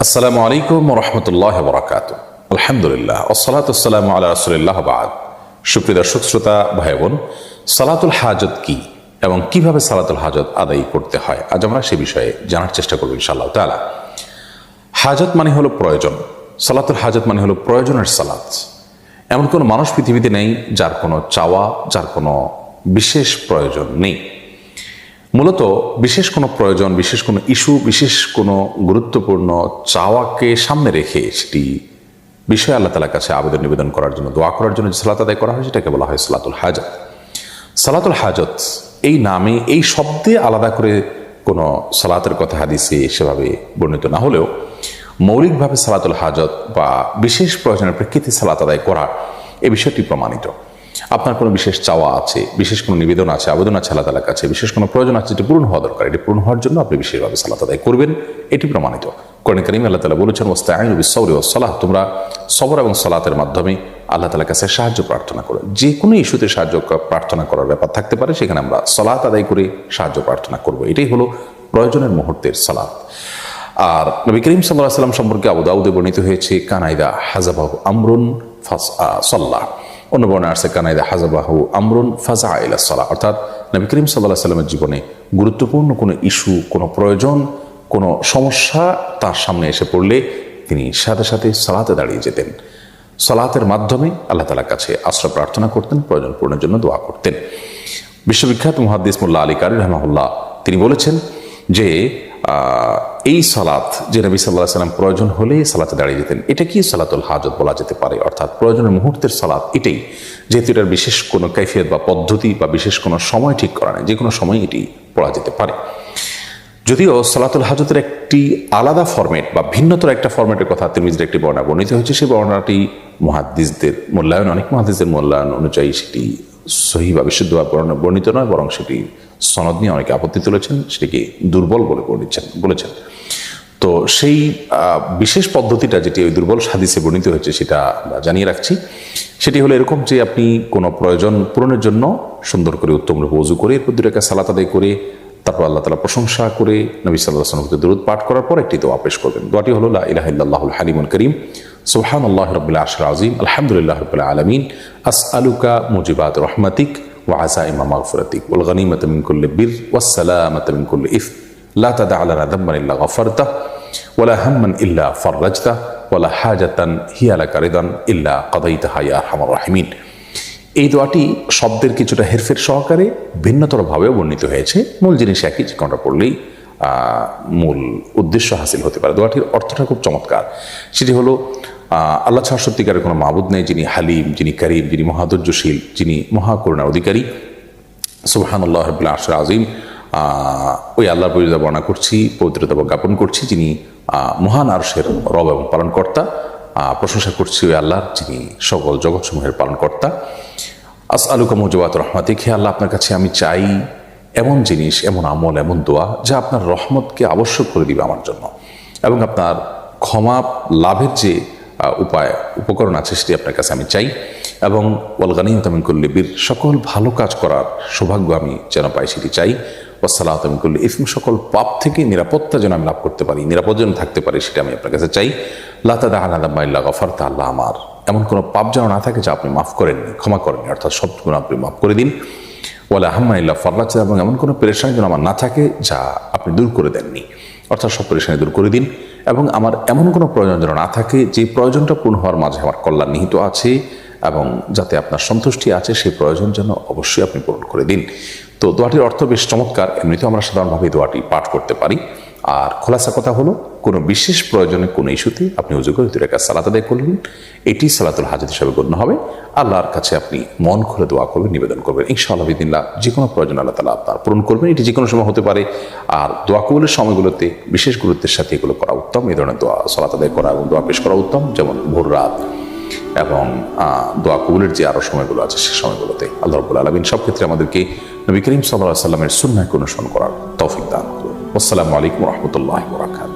আসসালামু আলাইকুম ওয়া রাহমাতুল্লাহি ওয়া বারাকাতুহু। আলহামদুলিল্লাহ ওয়াসসালাতু ওয়াসসালামু আলা রাসূলিল্লাহ বা'দ। সুপ্রিয় দর্শক শ্রোতা ভাই বোন, সালাতুল হাজত কি এবং কিভাবে সালাতুল হাজত আদায় করতে হয়, আজ আমরা সে বিষয়ে জানার চেষ্টা করব ইনশাআল্লাহ তাআলা। হাজত মানে হলো প্রয়োজন, সালাতুল হাজত মানে হলো প্রয়োজনের সালাত। এমন কোনো মানুষ পৃথিবীতে নেই যার কোনো চাওয়া, যার কোনো বিশেষ প্রয়োজন নেই। মূলত বিশেষ কোনো প্রয়োজন, বিশেষ কোনো ইস্যু, বিশেষ কোনো গুরুত্বপূর্ণ চাওয়াকে সামনে রেখে সেটি বিষয়ে আল্লাহ তাআলার কাছে আবেদন নিবেদন করার জন্য, দোয়া করার জন্য যে সালাত আদায় করা হয় সেটাকে বলা হয় সালাতুল হাজত। সালাতুল হাজত এই নামে, এই শব্দে আলাদা করে কোনো সালাতের কথা হাদিসে সেভাবে বর্ণিত না হলেও মৌলিকভাবে সালাতুল হাজত বা বিশেষ প্রয়োজনের প্রেক্ষিতে সালাত আদায় করা এই বিষয়টি প্রমাণিত। আপনার কোনো বিশেষ চাওয়া আছে, বিশেষ কোনো নিবেদন আছে, আবেদন আছে আল্লাহ তাআলার কাছে, বিশেষ কোনো প্রয়োজন আছে যেটি পূরণ হওয়া দরকার, এটি পূরণ হওয়ার জন্য আপনি বিশেষভাবে সালাত আদায় করবেন, এটি প্রমাণিত। কোরআন কারীমে আল্লাহ তাআলা বলেছেন ওয়াস্তাঈনু বিস-সাবরি ওয়াস-সালাহ, তোমরা সবর এবং সালাতের মাধ্যমে আল্লাহ তাআলার কাছে সাহায্য প্রার্থনা করো। যে কোনো ইস্যুতে সাহায্য প্রার্থনা করার ব্যাপার থাকতে পারে, সেখানে আমরা সালাত আদায় করে সাহায্য প্রার্থনা করব, এটাই হলো প্রয়োজনের মুহূর্তের সালাত। আর নবী করিম সাল্লাল্লাহু আলাইহি ওয়াসাল্লাম সম্পর্কে আবু দাউদে বর্ণিত হয়েছে কানাইদা হাজাবাহু আমরুন ফাসাল্লাহ, অন্য বর্ণনা আছে কানাইদা হাজাবাহু আমরুন ফাজা ইলা সালাহ, অর্থাৎ নবী করিম সাল্লাল্লাহু আলাইহি ওয়াসাল্লামের জীবনে গুরুত্বপূর্ণ কোনো ইস্যু, কোনো প্রয়োজন, কোনো সমস্যা তার সামনে এসে পড়লে তিনি সাথে সাথে সালাতে দাঁড়িয়ে যেতেন। সালাতের মাধ্যমে আল্লাহ তাআলার কাছে আশ্রয় প্রার্থনা করতেন, প্রয়োজন পূরণের জন্য দোয়া করতেন। বিশ্ববিখ্যাত মুহাদ্দিস মোল্লা আলী কারি রাহিমাহুল্লাহ তিনি বলেছেন যে এই সালাত যে নবী সাল্লাল্লাহু আলাইহি ওয়াসাল্লাম প্রয়োজন হলে সালাতে দাঁড়িয়ে যেতেন, এটা কি সালাতুল হাজত বলা যেতে পারে, অর্থাৎ প্রয়োজনের মুহূর্তের সালাত এটাই, যেহেতু এটার বিশেষ কোনো কাইফিয়ত বা পদ্ধতি বা বিশেষ কোনো সময় ঠিক করা নেই, যে কোনো সময় এটি পড়া যেতে পারে। যদিও সালাতুল হাজতের একটি আলাদা ফরম্যাট বা ভিন্নতর একটা ফরম্যাটের কথা তিরমিজির একটি বর্ণনা বর্ণিত হয়েছে, সেই বর্ণনাটি মুহাদ্দিসদের মূল্যায়ন, অনেক মুহাদ্দিসদের মূল্যায়ন অনুযায়ী সেটি সহিহ বা বিশুদ্ধ বর্ণিত নয়, বরং সেটি সনদ নিয়ে অনেকে আপত্তি তুলেছেন, সেটিকে দুর্বল বলে বলেছেন। তো সেই বিশেষ পদ্ধতিটা যেটি ওই দুর্বল হাদিসে বর্ণিত হয়েছে সেটা আমরা জানিয়ে রাখছি। সেটি হলো এরকম যে আপনি কোনো প্রয়োজন পূরণের জন্য সুন্দর করে উত্তম রূপে ওযু করে এরপর 2 রাকাত সালাত আদায় করে তারপর আল্লাহ তাআলা প্রশংসা করে নবী সাল্লাল্লাহু আলাইহি ওয়াসাল্লামের দরুদ পাঠ করার পর একটি দোয়া পেশ করবেন। দোয়াটি হলো লা ইলাহা ইল্লাল্লাহুল হালিমুল কারীম সুবহানাল্লাহি রাব্বিল আরশিল আযীম আলহামদুলিল্লাহি রাব্বিল আলামিন আসআলুকা মুজিবাত রাহমাতিক ওয়া আযাইমা মাগফিরাতিক ওয়াল গনিমাতা মিন কুল্লি বির ওয়াস সালামাতা মিন কুল্লি ইথম লা তাদা লানা যামবান ইল্লা গফারতাহ ওয়া লা হাম্মান ইল্লা ফাররাজতাহ ওয়া লা হাজাতান হিয়া লাকা রিদান ইল্লা কাদাইতাহা ইয়া আরহামার রাহিমিন। এই দোয়াটি শব্দের কিছুটা হেরফের সহকারে ভিন্নতরভাবেও বর্ণিত হয়েছে, মূল জিনিস একই, যে কোনটা পড়লেই মূল উদ্দেশ্য হাসিল হতে পারে। দোয়াটির অর্থটা খুব চমৎকার। সেটি হলো আল্লাহ ছাড়া সত্যিকারের কোনো মাবুদ নেই, যিনি হালিম, যিনি কারীম, যিনি মহাধৈর্যশীল, যিনি মহাকরুণার অধিকারী। সুবহানাল্লাহি রাব্বিল আরশিল আযীম, ওই আল্লাহর পবিত্রতা বর্ণনা করছি, পবিত্রতা জ্ঞাপন করছি, যিনি মহান আরশের রব এবং পালনকর্তা। প্রশংসা করছি ওই আল্লাহর, যিনি সকল জগৎসমূহের পালনকর্তা। আসআলুকা মুজিবাত রাহমাতিক, হে আল্লাহ আপনার কাছে আমি চাই এমন জিনিস, এমন আমল, এমন দোয়া যা আপনার রহমতকে আবশ্যক করে দিবে আমার জন্য, এবং আপনার ক্ষমা লাভের যে উপকরণ আছে সেটি আপনার কাছে আমি চাই, এবং ওয়াল গনিমাতা মিন কুল্লি বির, সকল ভালো কাজ করার সৌভাগ্য আমি যেন পাই সেটি চাই, ওয়াস সালামাতা মিন কুল্লি ইথম, সকল পাপ থেকে নিরাপত্তা যেন আমি লাভ করতে পারি, নিরাপদ যেন থাকতে পারি সেটা আমি আপনার কাছে চাই। লা তাদা লানা যামবান ইল্লা গফারতাহ, আল্লাহ আমার এমন কোনো পাপ যেন না থাকে যা আপনি মাফ করেননি, ক্ষমা করেননি, অর্থাৎ সব গুনাহ আপনি মাফ করে দিন। ওয়ালা হাম্মান ইল্লা ফাররাজতাহ, এবং এমন কোনো পেরেশানি যেন আমার না থাকে যা আপনি দূর করে দেননি, অর্থাৎ সব পেরেশানি দূর করে দিন। এবং আমার এমন কোনো প্রয়োজন যেন না থাকে যে প্রয়োজনটা পূর্ণ হওয়ার মাঝে আমার কল্যাণ নিহিত আছে, এবং যাতে আপনার সন্তুষ্টি আছে সেই প্রয়োজন যেন অবশ্যই আপনি পূরণ করে দিন। তো দোয়াটির অর্থ বেশ চমৎকার। এমনিতেও আমরা সাধারণভাবে দোয়াটি পাঠ করতে পারি। আর খোলাসা কথা হলো, কোনো বিশেষ প্রয়োজনে, কোনো ইস্যুতে আপনি ওযু করে 2 রাকাত সালাত আদায় করলেন, এটি সালাতুল হাজত হিসেবে গণ্য হবে। আল্লাহর কাছে আপনি মন খুলে দোয়া করবেন, নিবেদন করবেন, ইনশাআল্লাহ বিদিনিল্লাহ যে কোনো প্রয়োজন আল্লাহ তাআলা আপনার পূরণ করবেন। এটি যে কোনো সময় হতে পারে। আর দোয়া কবুলের সময়গুলোতে বিশেষ গুরুত্বের সাথে এগুলো করা উত্তম। এই ধরনের দোয়া সালাত আদায় করা এবং দোয়া পেশ করা উত্তম, যেমন ভোর রাত এবং দোয়া কবুলের যে আরও সময়গুলো আছে সে সময়গুলোতে। আল্লাহ রাব্বুল আলামিন সব ক্ষেত্রে আমাদেরকে নবী করিম সাল্লাল্লাহু আলাইহি ওয়াসাল্লামের সুন্নাহ অনুসরণ করার তৌফিক দান করুন। আসসালামু আলাইকুম ওয়া রাহমাতুল্লাহি ওয়া বারাকাতুহু।